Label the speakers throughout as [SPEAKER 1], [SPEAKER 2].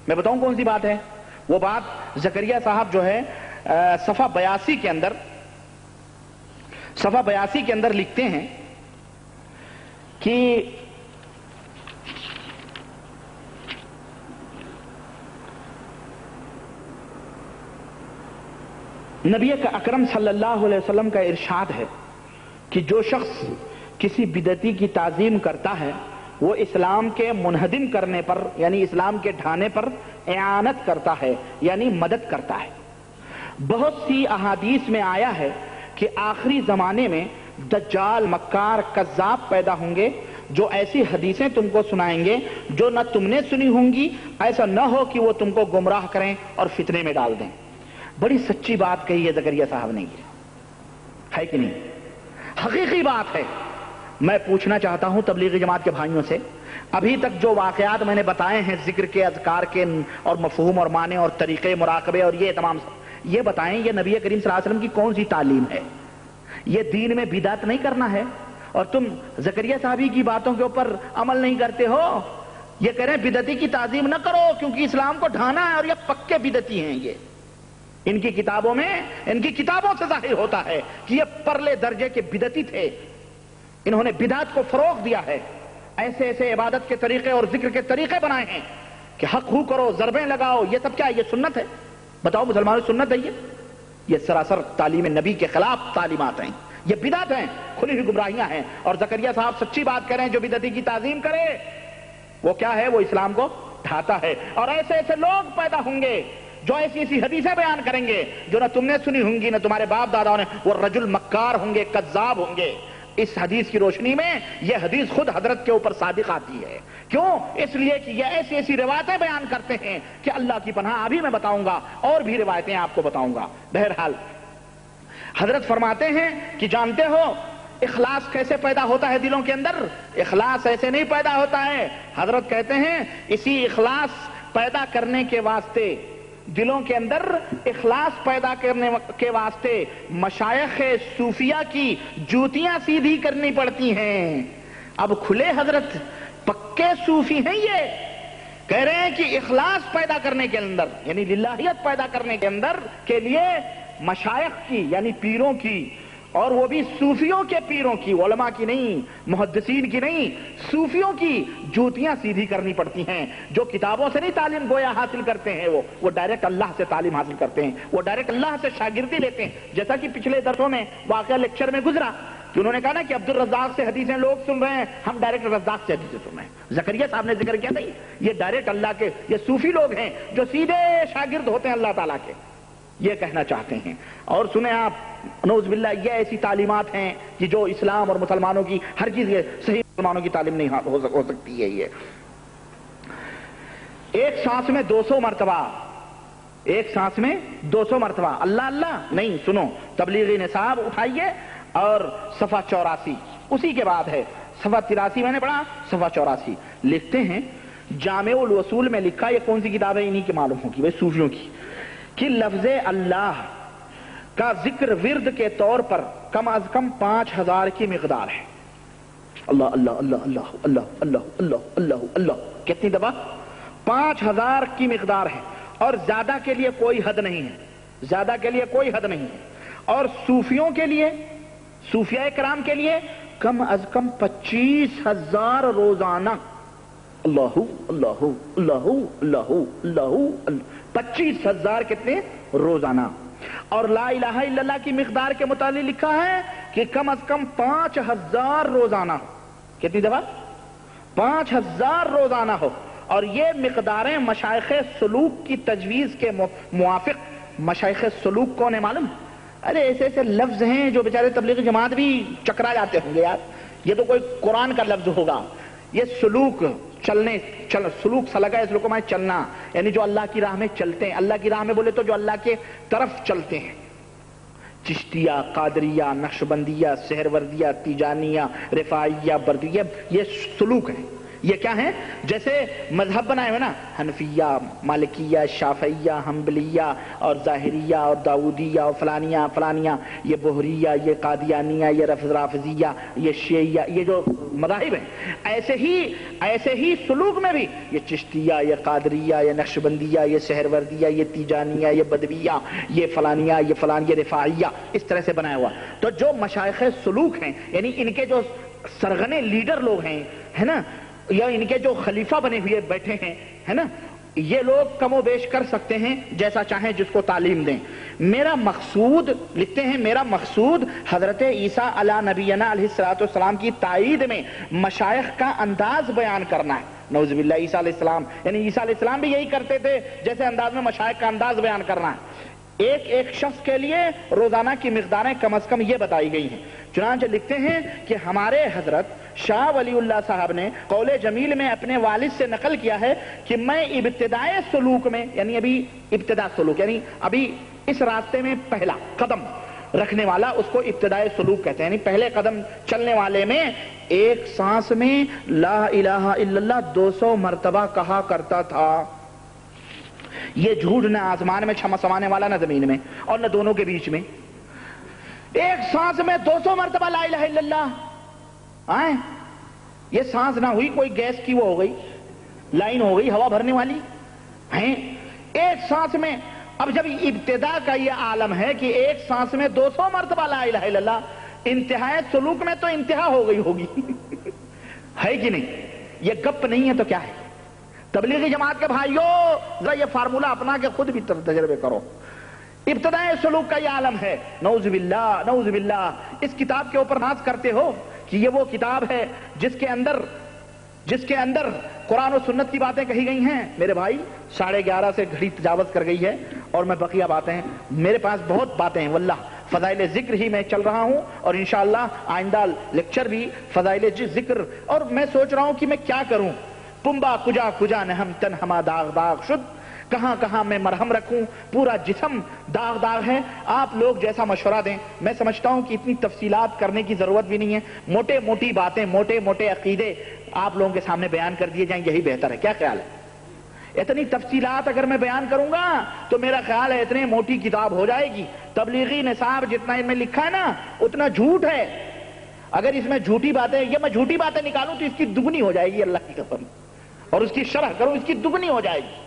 [SPEAKER 1] میں بتاؤں کون سی بات ہے؟ وہ بات زکریا صاحب جو ہے صفحہ 82 کے اندر لکھتے ہیں کہ نبی اکرم صلی اللہ علیہ وسلم کا ارشاد ہے کہ جو شخص کسی بدعتی کی تعظیم کرتا ہے وہ اسلام کے منہدم کرنے پر یعنی اسلام کے ڈھانے پر اعانت کرتا ہے یعنی مدد کرتا ہے۔ بہت سی احادیث میں آیا ہے کہ آخری زمانے میں دجال، مکار، کذاب پیدا ہوں گے جو ایسی حدیثیں تم کو سنائیں گے جو نہ تم نے سنی ہوں گی، ایسا نہ ہو کہ وہ تم کو گمراہ کریں اور فتنے میں ڈال دیں۔ بڑی سچی بات کہی ہے زکریا صاحب نے، یہ ہے کہ نہیں؟ حقیقی بات ہے۔ میں پوچھنا چاہتا ہوں تبلیغی جماعت کے بھائیوں سے، ابھی تک جو واقعات میں نے بتائے ہیں ذکر کے، اذکار کے اور مفہوم اور معنی اور طریقے مراقبے اور یہ تمام، یہ بتائیں یہ نبی کریم صلی اللہ علیہ وسلم کی کون سی تعلیم ہے؟ یہ دین میں بدعت نہیں کرنا ہے، اور تم زکریا صاحبی کی باتوں کے اوپر عمل نہیں کرتے ہو۔ یہ کہہ رہے ہیں بدعتی کی تعظیم نہ کرو کیونکہ اسلام کو ڈھانا ہے، اور یہ پکے بدعتی ہیں۔ یہ ان کی کتابوں میں، ان کی کتابوں سے ظاہر ہوتا ہے کہ یہ پرلے درجے کے بدعتی تھے۔ انہوں نے بدعت کو فروغ دیا ہے، ایسے ایسے عبادت کے طریقے اور ذکر کے طریقے بنائے ہیں کہ حق ہو کرو، ضربیں لگاؤ، یہ سب کیا ہے؟ یہ سنت ہے؟ بتاؤ مسلمانوں، سنت ہے یہ سراسر تعلیم نبی کے خلاف تعلیمات ہیں، یہ بدعت ہیں، کھلی ہوئی گمراہیاں ہیں۔ اور زکریا صاحب سچی بات کہہ رہے ہیں، جو بدعتی کی تعظیم کرے وہ کیا ہے؟ وہ اسلام کو ڈھاتا ہے۔ اور ایسے ایسے لوگ پیدا ہوں گے جو ایسی ایسی حدیثیں بیان کریں گے جو نہ تم نے سنی ہوں گی نہ تمہارے باپ داداؤں نے، وہ رجل مکار ہوں گے، کذاب ہوں گے۔ اس حدیث کی روشنی میں یہ حدیث خود حضرت کے اوپر صادق آتی ہے۔ کیوں؟ اس لیے کہ یہ ایسی ایسی روایتیں بیان کرتے ہیں کہ اللہ کی پناہ ابھی میں بتاؤں گا، اور بھی روایتیں آپ کو بتاؤں گا۔ بہرحال حضرت فرماتے ہیں کہ جانتے ہو اخلاص کیسے پیدا ہوتا ہے دلوں کے اندر؟ اخلاص ایسے نہیں پیدا ہوتا ہے۔ حضرت کہتے ہیں اسی اخلاص پیدا کرنے کے واسطے، دلوں کے اندر اخلاص پیدا کرنے کے واسطے مشائخ صوفیہ کی جوتیاں سیدھی کرنی پڑتی ہیں۔ اب کھلے حضرت پکے صوفی ہیں، یہ کہہ رہے ہیں کہ اخلاص پیدا کرنے کے اندر یعنی للہیت پیدا کرنے کے اندر کے لیے مشائخ کی یعنی پیروں کی، اور وہ بھی صوفیوں کے پیروں کی، علماء کی نہیں، محدثین کی نہیں، صوفیوں کی جوتیاں سیدھی کرنی پڑتی ہیں۔ جو کتابوں سے نہیں تعلیم گویا حاصل کرتے ہیں، وہ ڈائریکٹ اللہ سے تعلیم حاصل کرتے ہیں، وہ ڈائریکٹ اللہ سے شاگردی لیتے ہیں۔ جیسا کہ پچھلے درسوں میں واقعہ لیکچر میں گزرا کہ انہوں نے کہا نا کہ عبد الرزاق سے حدیثیں لوگ سن رہے ہیں، ہم ڈائریکٹ رزاق سے حدیثیں سن رہے ہیں۔ زکریا صاحب نے ذکر کیا تھا، یہ ڈائریکٹ اللہ کے، یہ صوفی لوگ ہیں جو سیدھے شاگرد ہوتے ہیں اللہ تعالیٰ کے، یہ کہنا چاہتے ہیں۔ اور سنیں آپ، نعوذ باللہ، یہ ایسی تعلیمات ہیں کہ جو اسلام اور مسلمانوں کی ہر چیز، صحیح مسلمانوں کی تعلیم نہیں ہو سکتی ہے۔ یہ ایک سانس میں 200 مرتبہ، ایک سانس میں 200 مرتبہ اللہ اللہ نہیں، سنو، تبلیغی نصاب اٹھائیے اور صفحہ 84 اسی کے بعد ہے، صفحہ 83 میں نے پڑھا، صفحہ 84 لکھتے ہیں، جامع الوصول میں لکھا، یہ کون سی کتاب ہے؟ انہی کی معلوم ہوگی بھائی، صوفیوں کی، کہ لفظ اللہ کا ذکر ورد کے طور پر کم از کم 5000 کی مقدار ہے۔ اللہ اللہ اللہ اللہ اللہ اللہ اللہ اللہ اللہ، کتنی دفعہ؟ 5000 کی مقدار ہے، اور زیادہ کے لیے کوئی حد نہیں ہے، زیادہ کے لیے کوئی حد نہیں ہے۔ اور صوفیوں کے لیے، صوفیاء کرام کے لیے کم از کم 25000 روزانہ۔ اللہ اللہ اللہ اللہ اللہ، 25000 کتنے؟ روزانہ۔ اور لا الہ الا اللہ کی مقدار کے متعلق لکھا ہے کہ کم از کم 5000 روزانہ ہو۔ کتنی دفعہ؟ 5000 روزانہ ہو۔ اور یہ مقداریں مشائخ سلوک کی تجویز کے موافق، مشائخ سلوک کون ہے معلوم؟ ارے ایسے ایسے لفظ ہیں جو بیچارے تبلیغی جماعت بھی چکرا جاتے ہوں گے، یار یہ تو کوئی قرآن کا لفظ ہوگا۔ یہ سلوک، سلوک سلگا ہے، سلوک میں چلنا، یعنی جو اللہ کی راہ میں چلتے ہیں۔ اللہ کی راہ میں بولے تو جو اللہ کے طرف چلتے ہیں، چشتیہ، قادریہ، نقشبندیہ، سہروردیہ، تیجانیہ، رفاعیہ، بردیہ، یہ سلوک ہے۔ یہ کیا ہیں؟ جیسے مذہب بنائے ہوئے نا، حنفیہ، مالکیہ، شافعیہ، حنبلیہ اور ظاہریہ اور داؤدیہ اور فلانیہ، یہ بہریہ، یہ قادیانیہ، یہ رافضیہ، یہ شیعیہ، یہ جو مذاہب ہیں، ایسے ہی سلوک میں بھی یہ چشتیہ، یہ قادریہ، یہ نقشبندیہ، یہ سہروردیہ، یہ تیجانیہ، یہ بدویہ، یہ فلانیہ، یہ رفاعیہ، اس طرح سے بنایا ہوا۔ تو جو مشائخ سلوک ہیں، یعنی ان کے جو سرغنے لیڈر لوگ ہیں، ہے نا، یا ان کے جو خلیفہ بنے ہوئے بیٹھے ہیں، ہے نا، یہ لوگ کم و بیش کر سکتے ہیں جیسا چاہیں، جس کو تعلیم دیں۔ میرا مقصود، لکھتے ہیں، میرا مقصود حضرت عیسیٰ علی نبینا علیہ الصلوۃ والسلام کی تائید میں مشائخ کا انداز بیان کرنا ہے۔ نعوذ باللہ، عیسیٰ علیہ السلام، یعنی عیسیٰ علیہ السلام بھی یہی کرتے تھے جیسے انداز میں مشائخ کا انداز بیان کرنا ہے۔ ایک شخص کے لیے روزانہ کی مقداریں کم از کم یہ بتائی گئی ہیں۔ چنانچہ لکھتے ہیں کہ ہمارے حضرت شاہ ولی اللہ صاحب نے قول جمیل میں اپنے والد سے نقل کیا ہے کہ میں ابتدائے سلوک میں، یعنی ابھی اس راستے میں پہلا قدم رکھنے والا، اس کو ابتدائے سلوک کہتے ہیں، یعنی پہلے قدم چلنے والے میں ایک سانس میں لا الہ الا اللہ 200 مرتبہ کہا کرتا تھا۔ یہ جھوٹ نہ آسمان میں سمانے والا، نہ زمین میں، اور نہ دونوں کے بیچ میں۔ ایک سانس میں 200 مرتبہ لا الہ الا اللہ۔ یہ سانس نہ ہوئی کوئی گیس کی وہ ہو گئی، لائن ہو گئی ہوا بھرنے والی، ایک سانس میں۔ اب جب ابتدا کا یہ عالم ہے کہ ایک سانس میں 200 مرتبہ لا الہ الا اللہ، انتہائی سلوک میں تو انتہا ہو گئی ہوگی، ہے کہ نہیں؟ یہ گپ نہیں ہے تو کیا ہے؟ تبلیغی جماعت کے بھائیوں، ذرا یہ فارمولہ اپنا کے خود بھی تجربے کرو۔ ابتدائی سلوک کا یہ عالم ہے، نعوذ باللہ، نعوذ باللہ۔ اس کتاب کے اوپر ناز کرتے ہو کہ یہ وہ کتاب ہے جس کے اندر قرآن و سنت کی باتیں کہی گئی ہیں۔ میرے بھائی 11:30 سے گھڑی تجاوز کر گئی ہے اور میں بقیہ باتیں، میرے پاس بہت باتیں ہیں واللہ، فضائل ذکر ہی میں چل رہا ہوں، اور انشاءاللہ آئندہ لیکچر بھی فضائل ذکر، اور میں سوچ رہا ہوں کہ میں کیا کروں۔ پنبا کجا کجا نہم تن ہما داغ داغ شد، کہاں کہاں میں مرہم رکھوں، پورا جسم داغ داغ ہے۔ آپ لوگ جیسا مشورہ دیں، میں سمجھتا ہوں کہ اتنی تفصیلات کرنے کی ضرورت بھی نہیں ہے، موٹے موٹی باتیں، موٹے موٹے عقیدے آپ لوگوں کے سامنے بیان کر دیے جائیں، یہی بہتر ہے۔ کیا خیال ہے؟ اتنی تفصیلات اگر میں بیان کروں گا تو میرا خیال ہے اتنی موٹی کتاب ہو جائے گی۔ تبلیغی نصاب جتنا ان میں لکھا ہے نا، اتنا جھوٹ ہے۔ اگر اس میں جھوٹی باتیں، یہ میں جھوٹی باتیں نکالوں تو اس کی دگنی ہو جائے گی، اللہ کی قسم، اور اس کی شرح کروں اس کی دگنی ہو جائے گی،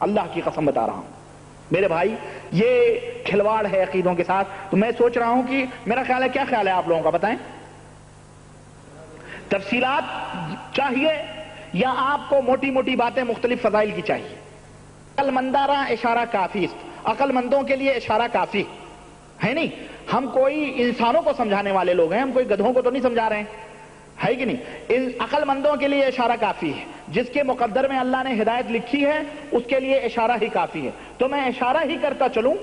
[SPEAKER 1] اللہ کی قسم بتا رہا ہوں۔ میرے بھائی یہ کھلواڑ ہے عقیدوں کے ساتھ۔ تو میں سوچ رہا ہوں کہ میرا خیال ہے، کیا خیال ہے آپ لوگوں کا، بتائیں؟ تفصیلات چاہیے یا آپ کو موٹی موٹی باتیں مختلف فضائل کی چاہیے؟ عقل مندارہ اشارہ کافی است، عقل مندوں کے لیے اشارہ کافی ہے نہیں۔ ہم کوئی انسانوں کو سمجھانے والے لوگ ہیں، ہم کوئی گدھوں کو تو نہیں سمجھا رہے ہیں، ہے کہ نہیں؟ عقل مندوں کے لیے اشارہ کافی ہے، جس کے مقدر میں اللہ نے ہدایت لکھی ہے اس کے لیے اشارہ ہی کافی ہے۔ تو میں اشارہ ہی کرتا چلوں،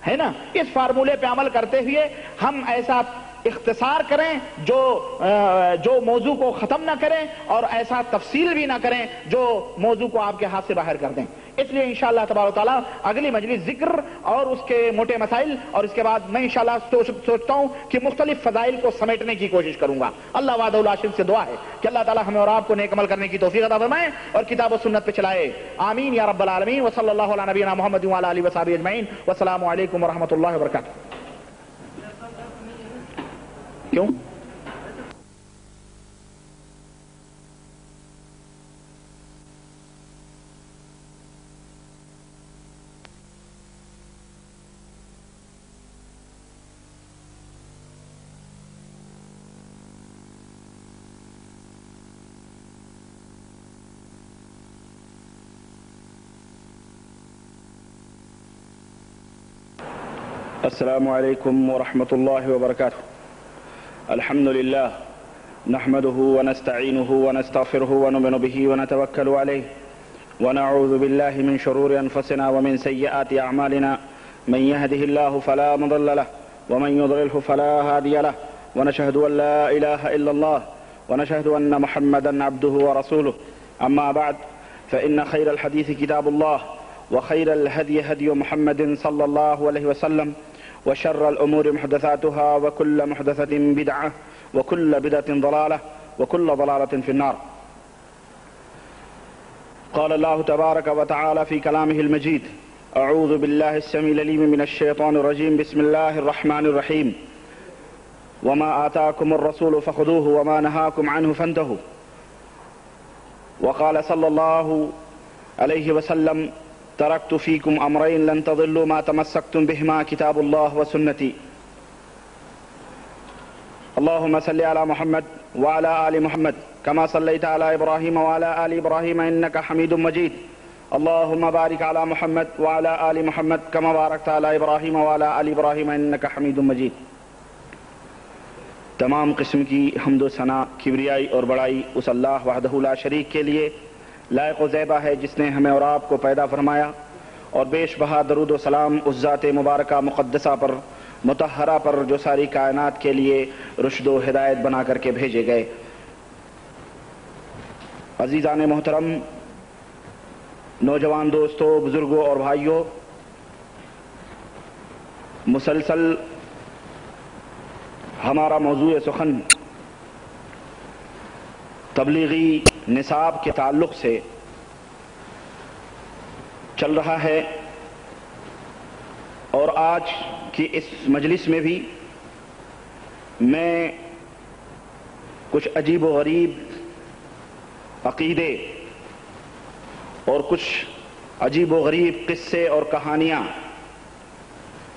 [SPEAKER 1] ہے نا، اس فارمولے پہ عمل کرتے ہوئے ہم ایسا اختصار کریں جو موضوع کو ختم نہ کریں، اور ایسا تفصیل بھی نہ کریں جو موضوع کو آپ کے ہاتھ سے باہر کر دیں۔ اس لیے انشاءاللہ تبارک و تعالیٰ اگلی مجلس ذکر اور اس کے موٹے مسائل، اور اس کے بعد میں انشاءاللہ سوچتا ہوں کہ مختلف فضائل کو سمیٹنے کی کوشش کروں گا۔ اللہ وحدہ لا شریک سے دعا ہے کہ اللہ تعالیٰ ہمیں اور آپ کو نیک عمل کرنے کی توفیق عطا فرمائے اور کتاب و سنت پہ چلائے، آمین یا رب العالمین۔ وصلی اللہ علی نبینا محمد وعلی آلہ وصحبہ اجمعین، والسلام علیکم ورحمۃ اللہ وبرکاتہ۔ کیوں؟
[SPEAKER 2] السلام علیکم ورحمۃ اللہ وبرکاتہ۔ الحمد للہ نحمده ونستعینه ونستغفره ونؤمن به ونتوکل علیہ ونعوذ باللہ من شرور انفسنا ومن سیئات اعمالنا، من يهده الله فلا مضل له ومن يضلله فلا هادي له، ونشهد ان لا اله الا الله ونشهد ان محمدا عبده ورسوله، اما بعد فان خير الحديث كتاب الله وخير الهدي هدي محمد صلى الله عليه وسلم، وشر الأمور محدثاتها وكل محدثة بدعة وكل بدعة ضلالة وكل ضلالة في النار۔ قال الله تبارك وتعالى في كلامه المجيد: أعوذ بالله السميع العليم من الشيطان الرجيم. بسم الله الرحمن الرحيم. وما آتاكم الرسول فخذوه وما نهاكم عنه فانتهوا. وقال صلى الله عليه وسلم: تركت فيكم أمرين لن تضلوا ما تمسكتم بهما كتاب الله وسنتي. اللهم صل على محمد وعلى آل محمد كما صليت على إبراهيم وعلى آل إبراهيم إنك حميد مجيد. اللهم بارك على محمد وعلى آل محمد كما باركت على إبراهيم وعلى آل إبراهيم إنك حميد مجيد. تمام قسم کی حمد و ثنا، کبریائی اور بڑائی اس اللہ وحدہ لا شریک کے لیے لائق و زیبہ ہے جس نے ہمیں اور آپ کو پیدا فرمایا، اور بیش بہا درود و سلام اس ذات مبارکہ مقدسہ پر، مطہرہ پر، جو ساری کائنات کے لیے رشد و ہدایت بنا کر کے بھیجے گئے۔ عزیزان محترم، نوجوان دوستوں، بزرگوں اور بھائیوں، مسلسل ہمارا موضوع سخن تبلیغی نصاب کے تعلق سے چل رہا ہے، اور آج کی اس مجلس میں بھی میں کچھ عجیب و غریب عقیدے اور کچھ عجیب و غریب قصے اور کہانیاں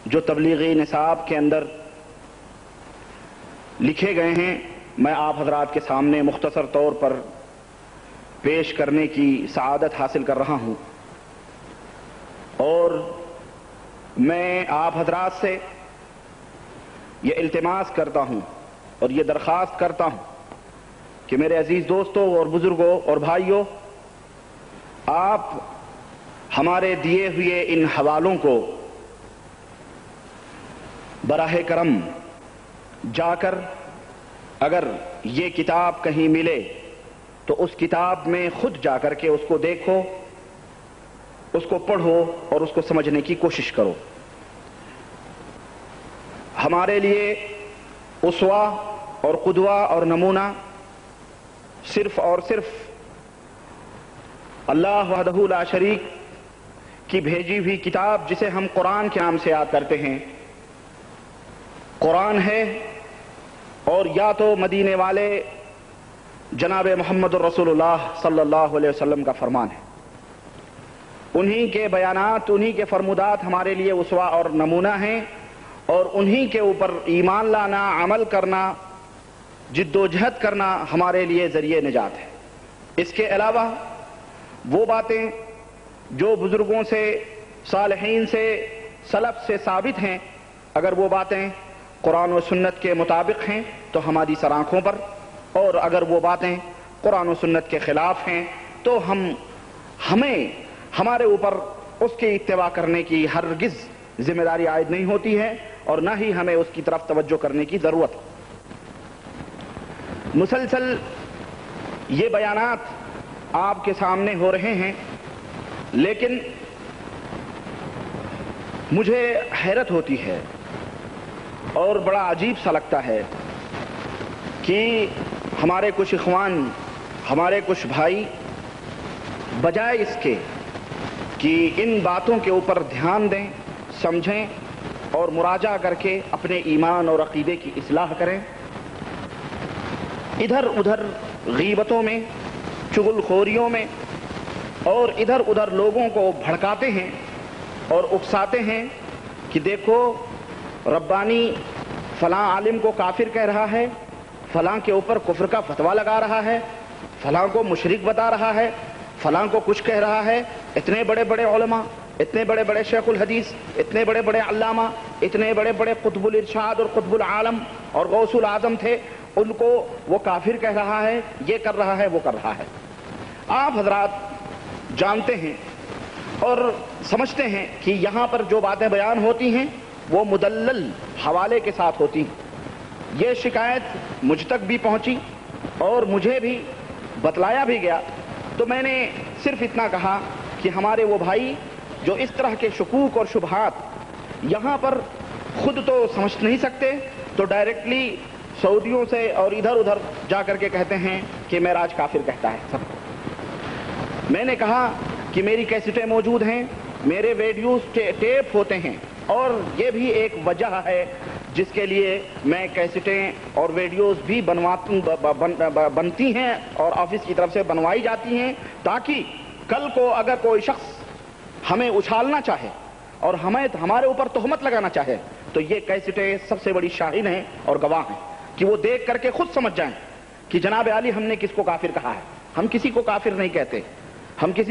[SPEAKER 2] جو تبلیغی نصاب کے اندر لکھے گئے ہیں، میں آپ حضرات کے سامنے مختصر طور پر پیش کرنے کی سعادت حاصل کر رہا ہوں، اور میں آپ حضرات سے یہ التماس کرتا ہوں اور یہ درخواست کرتا ہوں کہ میرے عزیز دوستوں اور بزرگوں اور بھائیوں، آپ ہمارے دیے ہوئے ان حوالوں کو براہ کرم جا کر، اگر یہ کتاب کہیں ملے تو اس کتاب میں خود جا کر کے اس کو دیکھو، اس کو پڑھو اور اس کو سمجھنے کی کوشش کرو۔ ہمارے لیے اسوہ اور قدوہ اور نمونہ صرف اور صرف اللہ وحدہ لا شریک کی بھیجی ہوئی کتاب، جسے ہم قرآن کے نام سے یاد کرتے ہیں، قرآن ہے، اور یا تو مدینے والے جناب محمد الرسول اللہ صلی اللہ علیہ وسلم کا فرمان ہے۔ انہی کے بیانات، انہی کے فرمودات ہمارے لیے اسوہ اور نمونہ ہیں، اور انہی کے اوپر ایمان لانا، عمل کرنا، جد و جہد کرنا ہمارے لیے ذریعہ نجات ہے۔ اس کے علاوہ وہ باتیں جو بزرگوں سے، صالحین سے، سلف سے ثابت ہیں، اگر وہ باتیں قرآن و سنت کے مطابق ہیں تو ہماری سر آنکھوں پر، اور اگر وہ باتیں قرآن و سنت کے خلاف ہیں تو ہمیں ہمارے اوپر اس کی اتباع کرنے کی ہرگز ذمہ داری عائد نہیں ہوتی ہے، اور نہ ہی ہمیں اس کی طرف توجہ کرنے کی ضرورت ہے۔ مسلسل یہ بیانات آپ کے سامنے ہو رہے ہیں، لیکن مجھے حیرت ہوتی ہے اور بڑا عجیب سا لگتا ہے کہ ہمارے کچھ اخوان، ہمارے کچھ بھائی، بجائے اس کے کہ ان باتوں کے اوپر دھیان دیں، سمجھیں اور مراجعہ کر کے اپنے ایمان اور عقیدے کی اصلاح کریں، ادھر ادھر غیبتوں میں، چغل خوریوں میں، اور ادھر ادھر لوگوں کو بھڑکاتے ہیں اور اکساتے ہیں کہ دیکھو ربانی فلاں عالم کو کافر کہہ رہا ہے، فلاں کے اوپر کفر کا فتویٰ لگا رہا ہے، فلاں کو مشرک بتا رہا ہے، فلاں کو کچھ کہہ رہا ہے۔ اتنے بڑے بڑے علماء، اتنے بڑے بڑے شیخ الحدیث، اتنے بڑے بڑے علامہ، اتنے بڑے بڑے قطب الارشاد اور قطب العالم اور غوث العظم تھے، ان کو وہ کافر کہہ رہا ہے، یہ کر رہا ہے، وہ کر رہا ہے۔ آپ حضرات جانتے ہیں اور سمجھتے ہیں کہ یہاں پر جو باتیں بیان ہوتی ہیں وہ مدلل حوالے کے ساتھ ہوتی ہیں۔ یہ شکایت مجھ تک بھی پہنچی اور مجھے بھی بتلایا بھی گیا، تو میں نے صرف اتنا کہا کہ ہمارے وہ بھائی جو اس طرح کے شکوک اور شبہات یہاں پر خود تو سمجھ نہیں سکتے، تو ڈائریکٹلی سعودیوں سے اور ادھر ادھر جا کر کے کہتے ہیں کہ معراج کافر کہتا ہے سب کو۔
[SPEAKER 1] میں نے کہا کہ میری کیسٹیں موجود ہیں, میرے ویڈیوز ٹیپ ہوتے ہیں, اور یہ بھی ایک وجہ ہے جس کے لیے میں کیسٹیں اور ویڈیوز بھی بنتی ہیں اور آفس کی طرف سے بنوائی جاتی ہیں, تاکہ کل کو اگر کوئی شخص ہمیں اچھالنا چاہے اور ہمارے اوپر تہمت لگانا چاہے تو یہ کیسٹیں سب سے بڑی شاہد ہیں اور گواہ ہیں کہ وہ دیکھ کر کے خود سمجھ جائیں کہ جناب علی ہم نے کس کو کافر کہا ہے. ہم کسی کو کافر نہیں کہتے, ہم کسی